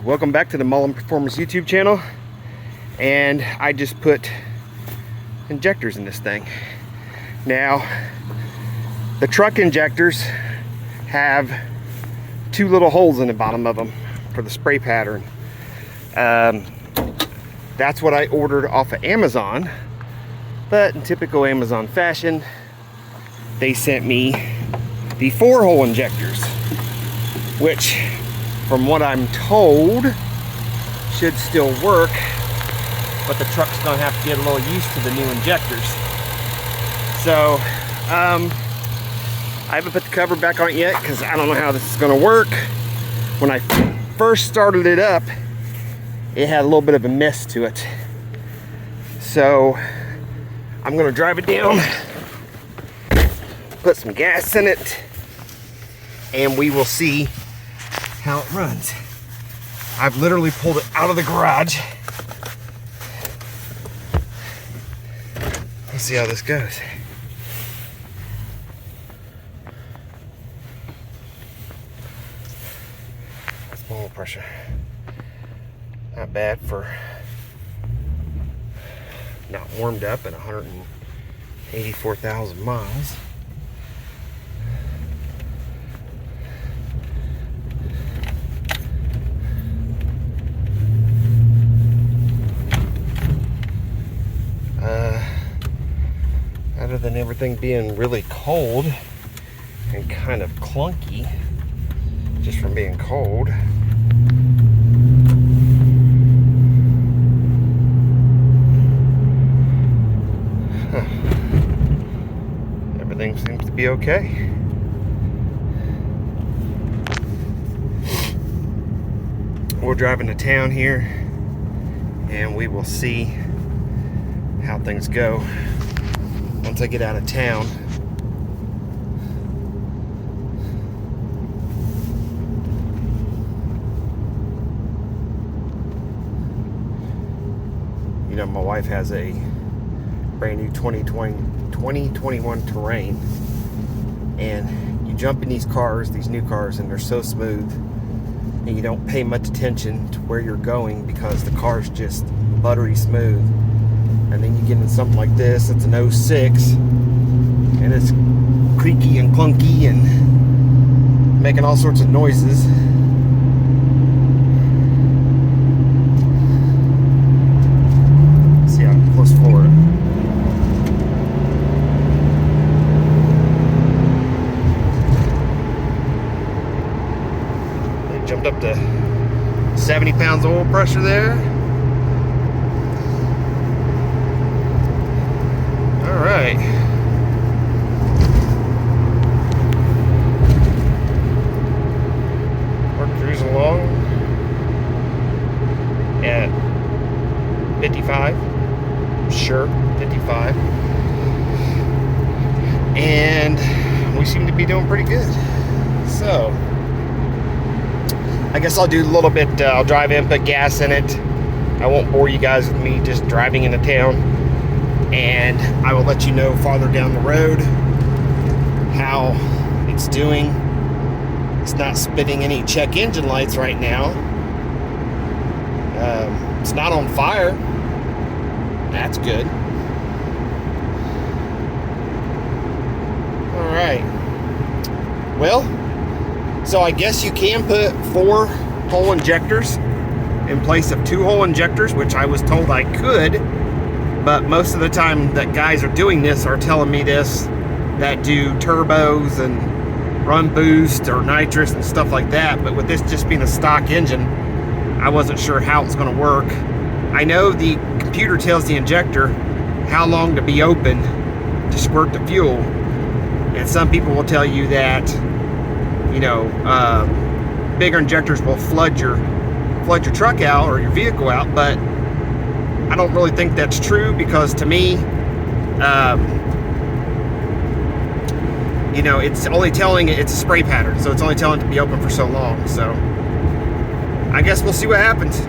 Welcome back to the Mullen Performance YouTube channel. And I just put injectors in this thing. Now, the truck injectors have two little holes in the bottom of them for the spray pattern. That's what I ordered off of Amazon, but in typical Amazon fashion, they sent me the 4-hole injectors, which, from what I'm told, should still work, but the truck's gonna have to get a little used to the new injectors. So, I haven't put the cover back on it yet because I don't know how this is gonna work. When I first started it up, it had a little bit of a mess to it. So, I'm gonna drive it down, put some gas in it, and we will see how it runs. I've literally pulled it out of the garage. Let's see how this goes. That's my oil pressure. Not bad for not warmed up at 184,000 miles. Other than everything being really cold and kind of clunky just from being cold, everything seems to be okay. We're driving to town here and we will see how things go once I get out of town. You know, my wife has a brand new 2021 Terrain, and you jump in these cars, these new cars, and they're so smooth, and you don't pay much attention to where you're going because the car's just buttery smooth. And then you get in something like this, it's an 06, and it's creaky and clunky and making all sorts of noises. Let's see how close forward. They jumped up to 70 pounds of oil pressure there. All right. We're cruising along at 55. Sure, 55. And we seem to be doing pretty good. So, I guess I'll do a little bit, I'll drive in, put gas in it. I won't bore you guys with me just driving into town. And I will let you know farther down the road how it's doing. It's not spitting any check engine lights right now. It's not on fire. That's good. Alright. Well, so I guess you can put 4-hole injectors in place of 2-hole injectors, which I was told I could. But most of the time that guys are doing this are telling me this, that do turbos and run boost or nitrous and stuff like that. But with this just being a stock engine, I wasn't sure how it's going to work. I know the computer tells the injector how long to be open to squirt the fuel. And some people will tell you that, you know, bigger injectors will flood your truck out or your vehicle out, but I don't really think that's true because to me, you know, it's only telling it's a spray pattern, so it's only telling it to be open for so long. So I guess we'll see what happens.